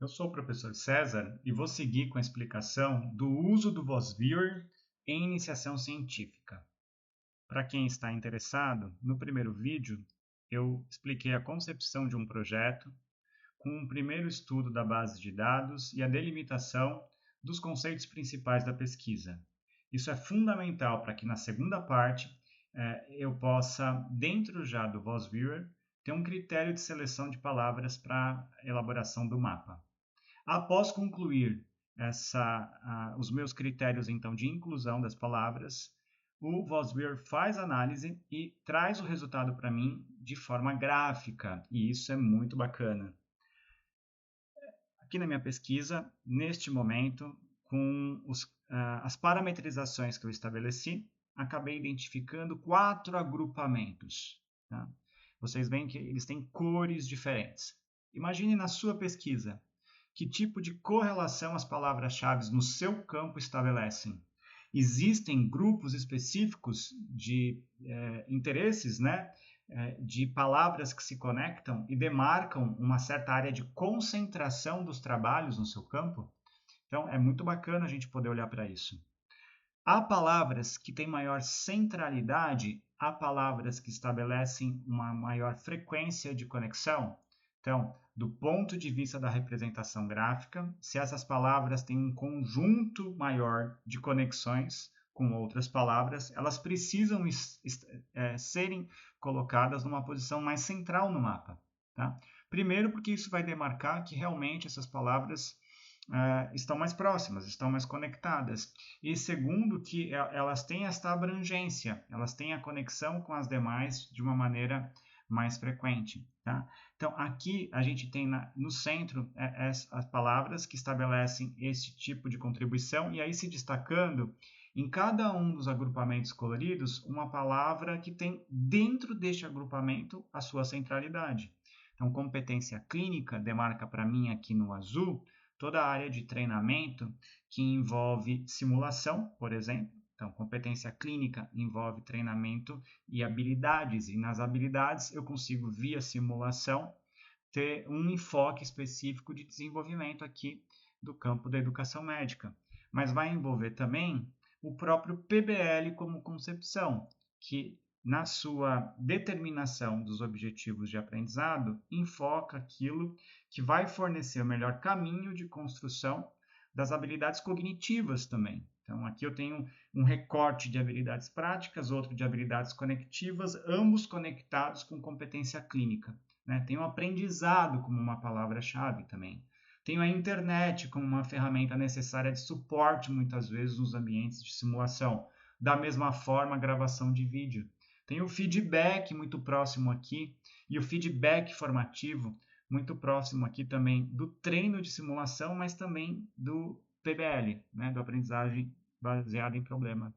Eu sou o professor César e vou seguir com a explicação do uso do VozViewer em iniciação científica. Para quem está interessado, no primeiro vídeo eu expliquei a concepção de um projeto com um primeiro estudo da base de dados e a delimitação dos conceitos principais da pesquisa. Isso é fundamental para que na segunda parte eu possa, dentro já do VozViewer, ter um critério de seleção de palavras para a elaboração do mapa. Após concluir os meus critérios então de inclusão das palavras, o VozWeir faz análise e traz o resultado para mim de forma gráfica, e isso é muito bacana. Aqui na minha pesquisa, neste momento, com as parametrizações que eu estabeleci, acabei identificando 4 agrupamentos. Tá? Vocês veem que eles têm cores diferentes. Imagine na sua pesquisa que tipo de correlação as palavras-chave no seu campo estabelecem. Existem grupos específicos de interesses, né, de palavras que se conectam e demarcam uma certa área de concentração dos trabalhos no seu campo? Então, é muito bacana a gente poder olhar para isso. Há palavras que têm maior centralidade, há palavras que estabelecem uma maior frequência de conexão. Então, do ponto de vista da representação gráfica, se essas palavras têm um conjunto maior de conexões com outras palavras, elas precisam serem colocadas numa posição mais central no mapa. Tá? Primeiro, porque isso vai demarcar que realmente essas palavras estão mais próximas, estão mais conectadas. E segundo, que elas têm esta abrangência, elas têm a conexão com as demais de uma maneira mais frequente. Tá? Então, aqui a gente tem no centro as palavras que estabelecem esse tipo de contribuição, e aí se destacando em cada um dos agrupamentos coloridos uma palavra que tem dentro deste agrupamento a sua centralidade. Então, competência clínica demarca para mim aqui no azul toda a área de treinamento que envolve simulação, por exemplo. Então, competência clínica envolve treinamento e habilidades, e nas habilidades eu consigo, via simulação, ter um enfoque específico de desenvolvimento aqui do campo da educação médica. Mas vai envolver também o próprio PBL como concepção, que na sua determinação dos objetivos de aprendizado, enfoca aquilo que vai fornecer o melhor caminho de construção das habilidades cognitivas também. Então, aqui eu tenho um recorte de habilidades práticas, outro de habilidades conectivas, ambos conectados com competência clínica. Né? Tenho o aprendizado como uma palavra-chave também. Tenho a internet como uma ferramenta necessária de suporte, muitas vezes, nos ambientes de simulação. Da mesma forma, a gravação de vídeo. Tem o feedback muito próximo aqui, e o feedback formativo muito próximo aqui também do treino de simulação, mas também do PBL, né, do aprendizagem baseada em problema.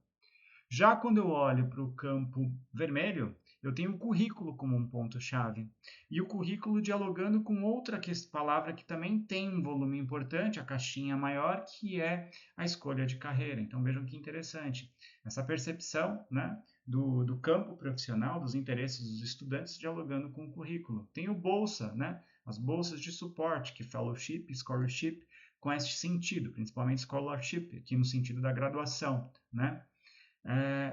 Já quando eu olho para o campo vermelho, eu tenho o currículo como um ponto-chave. E o currículo dialogando com outra palavra que também tem um volume importante, a caixinha maior, que é a escolha de carreira. Então vejam que interessante. Essa percepção, né, do campo profissional, dos interesses dos estudantes dialogando com o currículo. Tem o bolsa, né, as bolsas de suporte, que fellowship, scholarship, com este sentido, principalmente scholarship, aqui no sentido da graduação, né?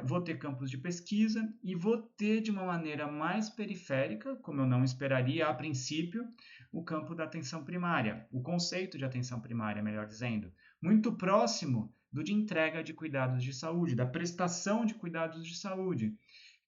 Vou ter campos de pesquisa e vou ter de uma maneira mais periférica, como eu não esperaria a princípio, o campo da atenção primária, o conceito de atenção primária, melhor dizendo, muito próximo do de entrega de cuidados de saúde, da prestação de cuidados de saúde,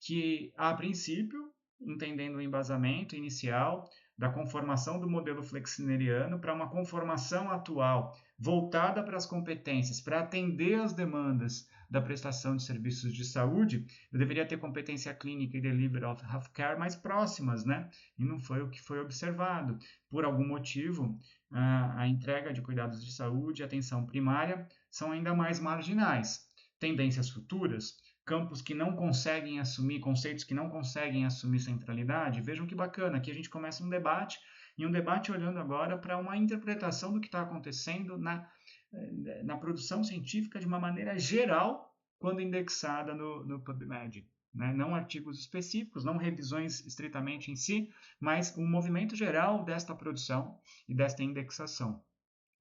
que a princípio, entendendo o embasamento inicial da conformação do modelo flexneriano para uma conformação atual voltada para as competências, para atender às demandas da prestação de serviços de saúde, eu deveria ter competência clínica e delivery of healthcare mais próximas, né? E não foi o que foi observado. Por algum motivo, a entrega de cuidados de saúde e atenção primária são ainda mais marginais. Tendências futuras, campos que não conseguem assumir, conceitos que não conseguem assumir centralidade, vejam que bacana, aqui a gente começa um debate, e um debate olhando agora para uma interpretação do que está acontecendo na produção científica de uma maneira geral, quando indexada no PubMed. Né? Não artigos específicos, não revisões estritamente em si, mas um movimento geral desta produção e desta indexação.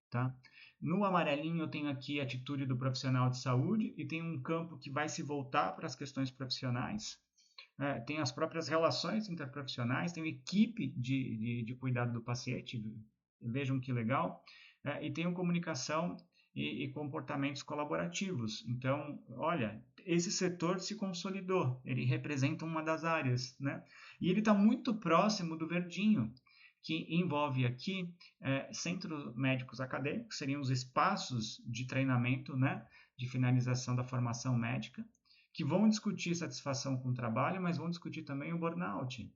tá? No amarelinho eu tenho aqui a atitude do profissional de saúde e tem um campo que vai se voltar para as questões profissionais. Tem as próprias relações interprofissionais, tem equipe de cuidado do paciente, vejam que legal, e tem comunicação e comportamentos colaborativos. Então, olha, esse setor se consolidou, ele representa uma das áreas, né? E ele está muito próximo do verdinho, que envolve aqui centros médicos acadêmicos, seriam os espaços de treinamento, né, de finalização da formação médica, que vão discutir satisfação com o trabalho, mas vão discutir também o burnout,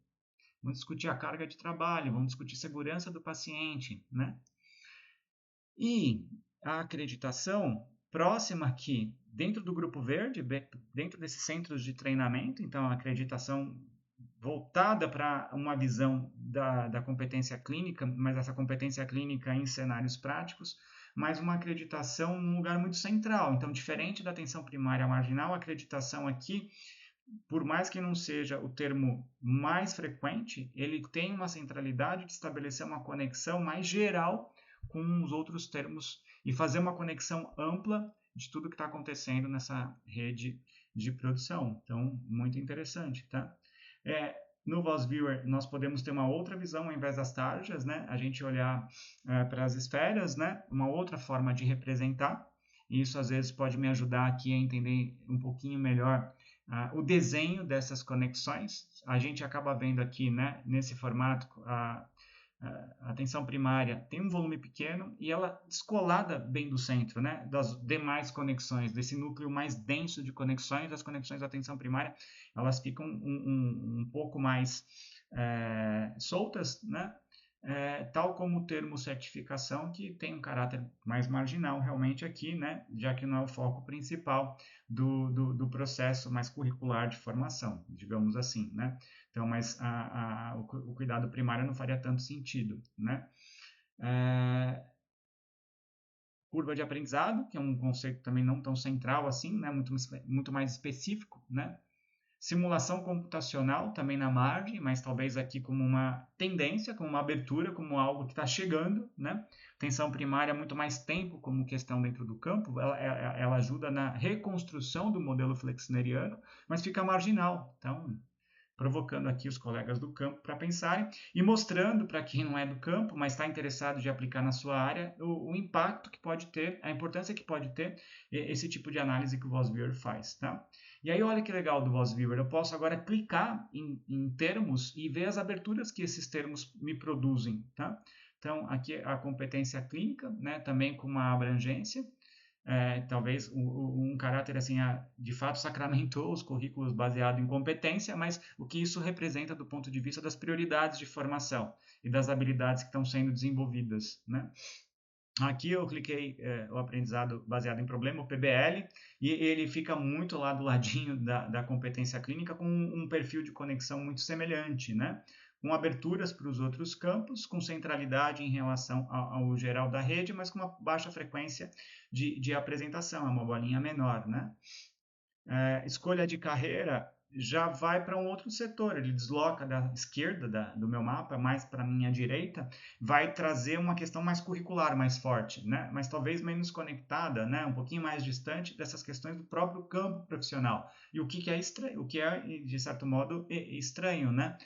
vão discutir a carga de trabalho, vão discutir segurança do paciente, né? E a acreditação próxima aqui, dentro do Grupo Verde, dentro desses centros de treinamento, então a acreditação voltada para uma visão da competência clínica, mas essa competência clínica em cenários práticos, mas uma acreditação num lugar muito central. Então, diferente da atenção primária marginal, a acreditação aqui, por mais que não seja o termo mais frequente, ele tem uma centralidade de estabelecer uma conexão mais geral com os outros termos e fazer uma conexão ampla de tudo que está acontecendo nessa rede de produção. Então, muito interessante, tá? No VozViewer, nós podemos ter uma outra visão ao invés das tarjas, né? A gente olhar para as esferas, né? Uma outra forma de representar. E isso, às vezes, pode me ajudar aqui a entender um pouquinho melhor o desenho dessas conexões. A gente acaba vendo aqui, né, nesse formato, a atenção primária tem um volume pequeno e ela descolada bem do centro, né, das demais conexões, desse núcleo mais denso de conexões, as conexões da atenção primária, elas ficam um pouco mais soltas, né, tal como o termo certificação, que tem um caráter mais marginal realmente aqui, né, já que não é o foco principal do processo mais curricular de formação, digamos assim, né? Então, mas o cuidado primário não faria tanto sentido, né? Curva de aprendizado, que é um conceito também não tão central assim, né? Muito mais específico, né? Simulação computacional também na margem, mas talvez aqui como uma tendência, como uma abertura, como algo que está chegando, né? Atenção primária, muito mais tempo como questão dentro do campo, ela ajuda na reconstrução do modelo flexneriano, mas fica marginal. Então, provocando aqui os colegas do campo para pensarem e mostrando para quem não é do campo, mas está interessado de aplicar na sua área, o impacto que pode ter, a importância que pode ter esse tipo de análise que o VozViewer faz, tá? E aí olha que legal do VozViewer, eu posso agora clicar em termos e ver as aberturas que esses termos me produzem, tá? Então aqui a competência clínica, né, também com uma abrangência, talvez um caráter assim, de fato sacramentou os currículos baseado em competência, mas o que isso representa do ponto de vista das prioridades de formação e das habilidades que estão sendo desenvolvidas, né? Aqui eu cliquei o aprendizado baseado em problema, o PBL, e ele fica muito lá do ladinho da competência clínica com um perfil de conexão muito semelhante, né? Com aberturas para os outros campos, com centralidade em relação ao geral da rede, mas com uma baixa frequência de apresentação, é uma bolinha menor, né? Escolha de carreira já vai para um outro setor, ele desloca da esquerda do meu mapa mais para a minha direita, vai trazer uma questão mais curricular, mais forte, né? Mas talvez menos conectada, né? Um pouquinho mais distante dessas questões do próprio campo profissional. E o que é estranho, o que é, de certo modo, estranho, né?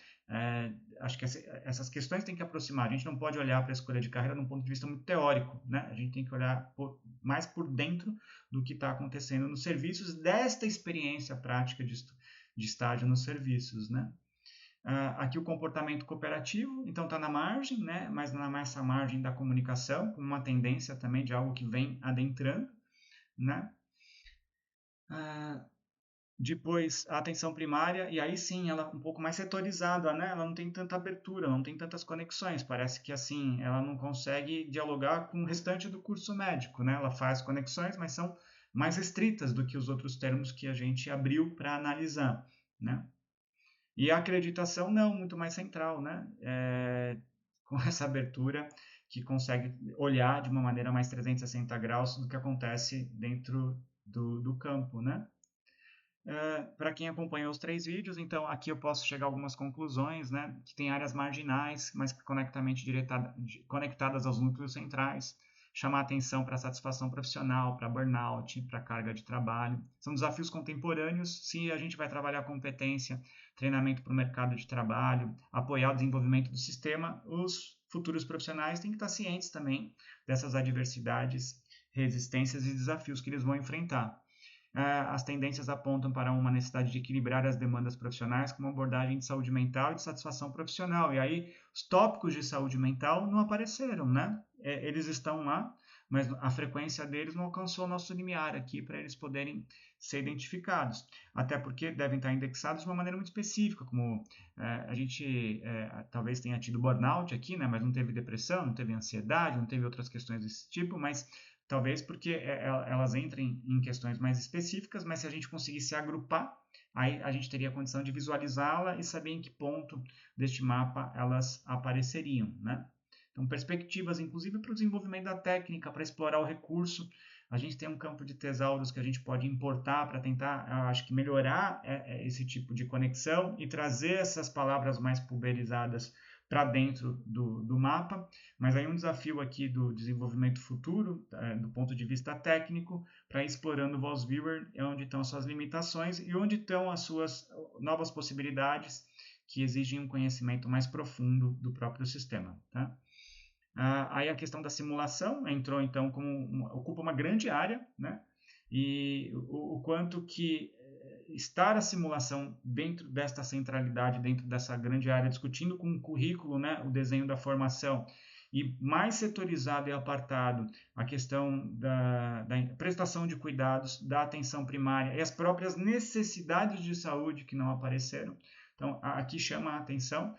Acho que essas questões têm que aproximar. A gente não pode olhar para a escolha de carreira de um ponto de vista muito teórico, né? A gente tem que olhar mais por dentro do que está acontecendo nos serviços, desta experiência prática de estágio nos serviços, né? Aqui o comportamento cooperativo, então está na margem, né? Mas nessa margem da comunicação, com uma tendência também de algo que vem adentrando, né? Depois a atenção primária, e aí sim ela é um pouco mais setorizada, né? Ela não tem tanta abertura, não tem tantas conexões, parece que assim ela não consegue dialogar com o restante do curso médico, né? Ela faz conexões, mas são mais restritas do que os outros termos que a gente abriu para analisar, né? E a acreditação não, muito mais central, né? Com essa abertura que consegue olhar de uma maneira mais 360 graus do que acontece dentro do campo, né? Para quem acompanhou os 3 vídeos, então aqui eu posso chegar a algumas conclusões, né? Que tem áreas marginais, mas conectadas aos núcleos centrais, chamar atenção para satisfação profissional, para burnout, para carga de trabalho. São desafios contemporâneos. Se a gente vai trabalhar competência, treinamento para o mercado de trabalho, apoiar o desenvolvimento do sistema, os futuros profissionais têm que estar cientes também dessas adversidades, resistências e desafios que eles vão enfrentar. As tendências apontam para uma necessidade de equilibrar as demandas profissionais com uma abordagem de saúde mental e de satisfação profissional. E aí, os tópicos de saúde mental não apareceram, né? Eles estão lá, mas a frequência deles não alcançou o nosso limiar aqui para eles poderem ser identificados. Até porque devem estar indexados de uma maneira muito específica, como a gente talvez tenha tido burnout aqui, né? Mas não teve depressão, não teve ansiedade, não teve outras questões desse tipo, mas talvez porque elas entrem em questões mais específicas, mas se a gente conseguisse agrupar, aí a gente teria a condição de visualizá-la e saber em que ponto deste mapa elas apareceriam, né? Então, perspectivas, inclusive, para o desenvolvimento da técnica, para explorar o recurso. A gente tem um campo de tesauros que a gente pode importar para tentar, acho que, melhorar esse tipo de conexão e trazer essas palavras mais pulverizadas para dentro do mapa, mas aí um desafio aqui do desenvolvimento futuro, do ponto de vista técnico, para ir explorando o VozViewer, onde estão as suas limitações e onde estão as suas novas possibilidades que exigem um conhecimento mais profundo do próprio sistema. Tá? Aí a questão da simulação entrou então ocupa uma grande área, né? E o quanto que estar a simulação dentro desta centralidade, dentro dessa grande área, discutindo com o currículo, né, o desenho da formação, e mais setorizado e apartado a questão da prestação de cuidados, da atenção primária e as próprias necessidades de saúde que não apareceram. Então, aqui chama a atenção,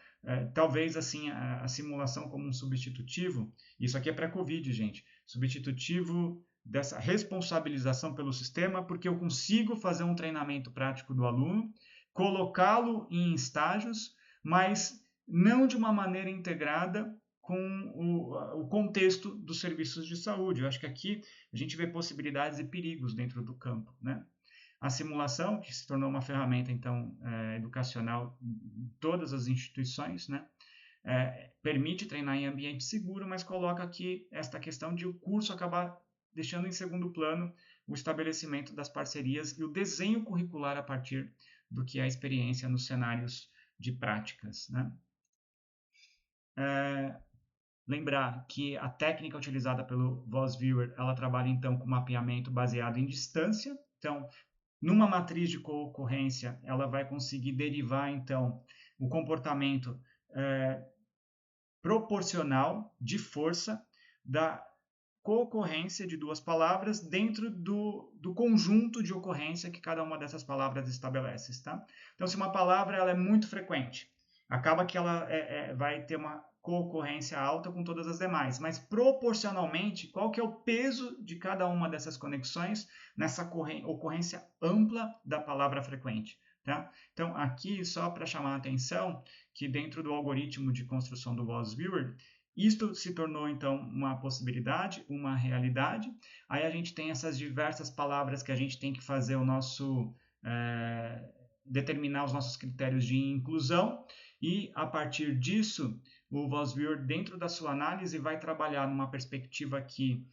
talvez assim a simulação como um substitutivo, isso aqui é pré-Covid, gente, substitutivo dessa responsabilização pelo sistema, porque eu consigo fazer um treinamento prático do aluno, colocá-lo em estágios, mas não de uma maneira integrada com o contexto dos serviços de saúde. Eu acho que aqui a gente vê possibilidades e perigos dentro do campo, né? A simulação, que se tornou uma ferramenta então educacional em todas as instituições, né? Permite treinar em ambiente seguro, mas coloca aqui esta questão de o curso acabar deixando em segundo plano o estabelecimento das parcerias e o desenho curricular a partir do que é a experiência nos cenários de práticas, né? Lembrar que a técnica utilizada pelo VozViewer, ela trabalha então com mapeamento baseado em distância. Então, numa matriz de co-ocorrência, ela vai conseguir derivar então o comportamento proporcional de força da co-ocorrência de duas palavras dentro do conjunto de ocorrência que cada uma dessas palavras estabelece. Tá? Então, se uma palavra ela é muito frequente, acaba que ela vai ter uma co-ocorrência alta com todas as demais, mas proporcionalmente, qual que é o peso de cada uma dessas conexões nessa ocorrência ampla da palavra frequente? Tá? Então, aqui, só para chamar a atenção, que dentro do algoritmo de construção do VozViewer, isto se tornou, então, uma possibilidade, uma realidade. Aí a gente tem essas diversas palavras que a gente tem que fazer o nosso... determinar os nossos critérios de inclusão e, a partir disso, o VozViewer, dentro da sua análise, vai trabalhar numa perspectiva aqui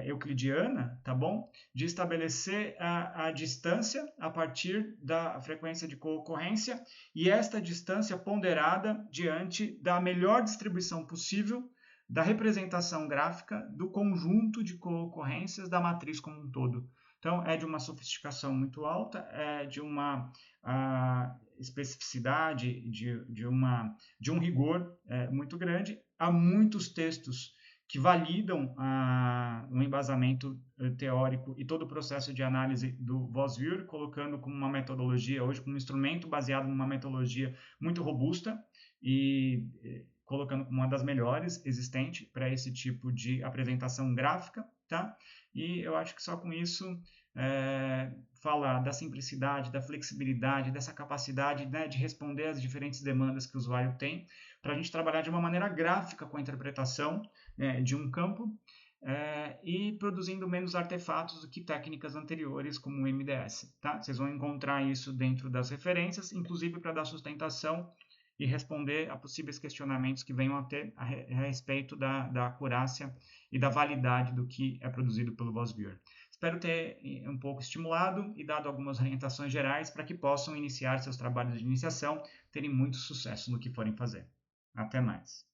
euclidiana, tá bom? De estabelecer a distância a partir da frequência de co-ocorrência e esta distância ponderada diante da melhor distribuição possível da representação gráfica do conjunto de co-ocorrências da matriz como um todo. Então, é de uma sofisticação muito alta, é de uma especificidade, de um rigor muito grande. Há muitos textos que validam um embasamento teórico e todo o processo de análise do VozViewer, colocando como uma metodologia, hoje como um instrumento baseado numa metodologia muito robusta e colocando como uma das melhores existente para esse tipo de apresentação gráfica, tá? E eu acho que só com isso falar da simplicidade, da flexibilidade, dessa capacidade, né, de responder às diferentes demandas que o usuário tem, para a gente trabalhar de uma maneira gráfica com a interpretação de um campo e produzindo menos artefatos do que técnicas anteriores como o MDS. Tá? Vocês vão encontrar isso dentro das referências, inclusive para dar sustentação e responder a possíveis questionamentos que venham a ter a respeito da acurácia e da validade do que é produzido pelo VozViewer. Espero ter um pouco estimulado e dado algumas orientações gerais para que possam iniciar seus trabalhos de iniciação, terem muito sucesso no que forem fazer. Até mais!